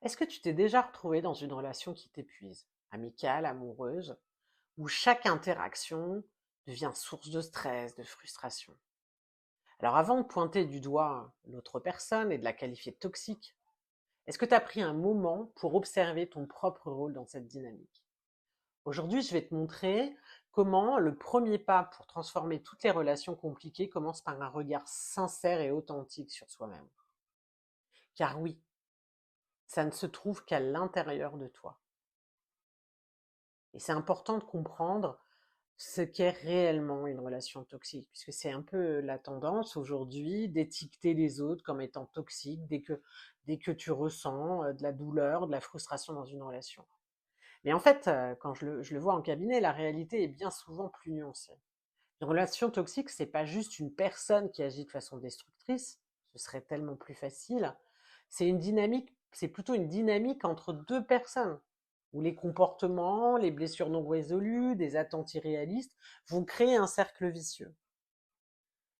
Est-ce que tu t'es déjà retrouvé dans une relation qui t'épuise, amicale, amoureuse, où chaque interaction devient source de stress, de frustration? Alors avant de pointer du doigt l'autre personne et de la qualifier de toxique, est-ce que tu as pris un moment pour observer ton propre rôle dans cette dynamique? Aujourd'hui, je vais te montrer comment le premier pas pour transformer toutes les relations compliquées commence par un regard sincère et authentique sur soi-même. Car oui, ça ne se trouve qu'à l'intérieur de toi. Et c'est important de comprendre ce qu'est réellement une relation toxique, puisque c'est un peu la tendance aujourd'hui d'étiqueter les autres comme étant toxiques dès que tu ressens de la douleur, de la frustration dans une relation. Mais en fait, quand je le vois en cabinet, la réalité est bien souvent plus nuancée. Une relation toxique, c'est pas juste une personne qui agit de façon destructrice, ce serait tellement plus facile. C'est plutôt une dynamique entre deux personnes, où les comportements, les blessures non résolues, des attentes irréalistes vont créer un cercle vicieux.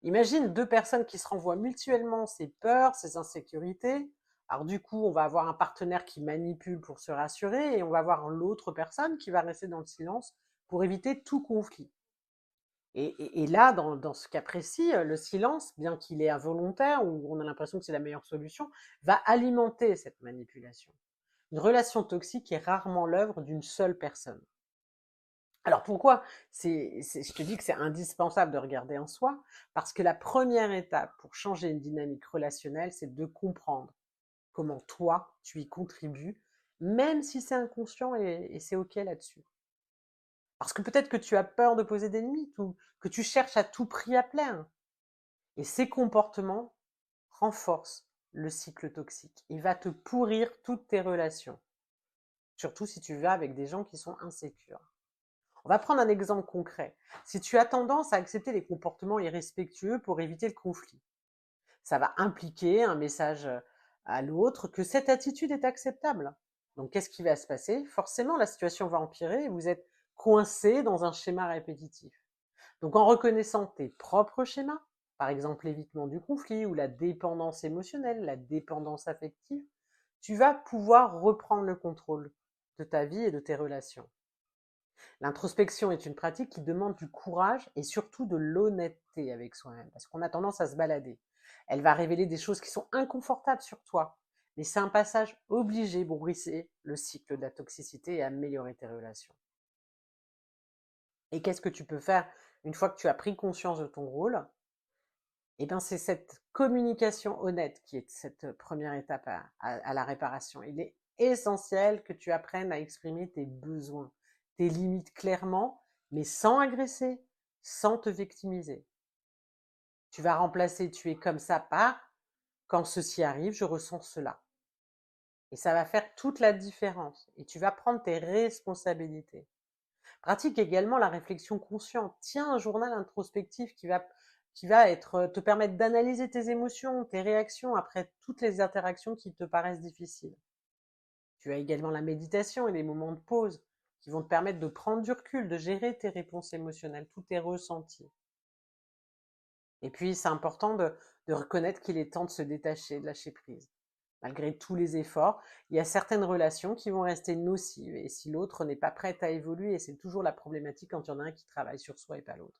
Imagine deux personnes qui se renvoient mutuellement ses peurs, ses insécurités. Alors du coup, on va avoir un partenaire qui manipule pour se rassurer et on va avoir l'autre personne qui va rester dans le silence pour éviter tout conflit. Et là, dans ce cas précis, le silence, bien qu'il est involontaire, ou on a l'impression que c'est la meilleure solution, va alimenter cette manipulation. Une relation toxique est rarement l'œuvre d'une seule personne. Alors pourquoi je te dis que c'est indispensable de regarder en soi? Parce que la première étape pour changer une dynamique relationnelle, c'est de comprendre comment toi, tu y contribues, même si c'est inconscient et c'est OK là-dessus. Parce que peut-être que tu as peur de poser des limites ou que tu cherches à tout prix à plaire. Et ces comportements renforcent le cycle toxique. Il va te pourrir toutes tes relations, surtout si tu vas avec des gens qui sont insécures. On va prendre un exemple concret. Si tu as tendance à accepter les comportements irrespectueux pour éviter le conflit, ça va impliquer un message à l'autre que cette attitude est acceptable. Donc qu'est-ce qui va se passer? Forcément, la situation va empirer et vous êtes coincé dans un schéma répétitif. Donc en reconnaissant tes propres schémas, par exemple l'évitement du conflit ou la dépendance émotionnelle, la dépendance affective, tu vas pouvoir reprendre le contrôle de ta vie et de tes relations. L'introspection est une pratique qui demande du courage et surtout de l'honnêteté avec soi-même, parce qu'on a tendance à se balader. Elle va révéler des choses qui sont inconfortables sur toi, mais c'est un passage obligé pour briser le cycle de la toxicité et améliorer tes relations. Et qu'est-ce que tu peux faire une fois que tu as pris conscience de ton rôle? Eh bien, c'est cette communication honnête qui est cette première étape à la réparation. Il est essentiel que tu apprennes à exprimer tes besoins, tes limites clairement, mais sans agresser, sans te victimiser. Tu vas remplacer tu es comme ça par quand ceci arrive, je ressens cela. Et ça va faire toute la différence. Et tu vas prendre tes responsabilités. Pratique également la réflexion consciente. Tiens un journal introspectif te permettre d'analyser tes émotions, tes réactions après toutes les interactions qui te paraissent difficiles. Tu as également la méditation et les moments de pause qui vont te permettre de prendre du recul, de gérer tes réponses émotionnelles, tous tes ressentis. Et puis, c'est important de reconnaître qu'il est temps de se détacher, de lâcher prise. Malgré tous les efforts, il y a certaines relations qui vont rester nocives. Et si l'autre n'est pas prête à évoluer, c'est toujours la problématique quand il y en a un qui travaille sur soi et pas l'autre.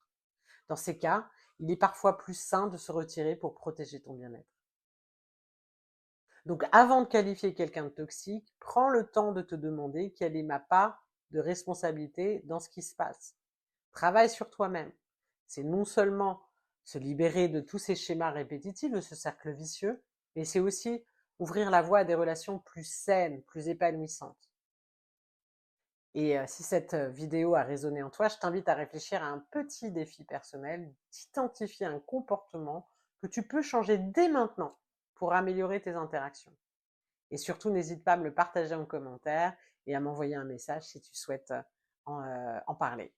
Dans ces cas, il est parfois plus sain de se retirer pour protéger ton bien-être. Donc, avant de qualifier quelqu'un de toxique, prends le temps de te demander quelle est ma part de responsabilité dans ce qui se passe. Travaille sur toi-même. C'est non seulement se libérer de tous ces schémas répétitifs, de ce cercle vicieux, mais c'est aussi ouvrir la voie à des relations plus saines, plus épanouissantes. Et si cette vidéo a résonné en toi, je t'invite à réfléchir à un petit défi personnel, d'identifier un comportement que tu peux changer dès maintenant pour améliorer tes interactions. Et surtout, n'hésite pas à me le partager en commentaire et à m'envoyer un message si tu souhaites en parler.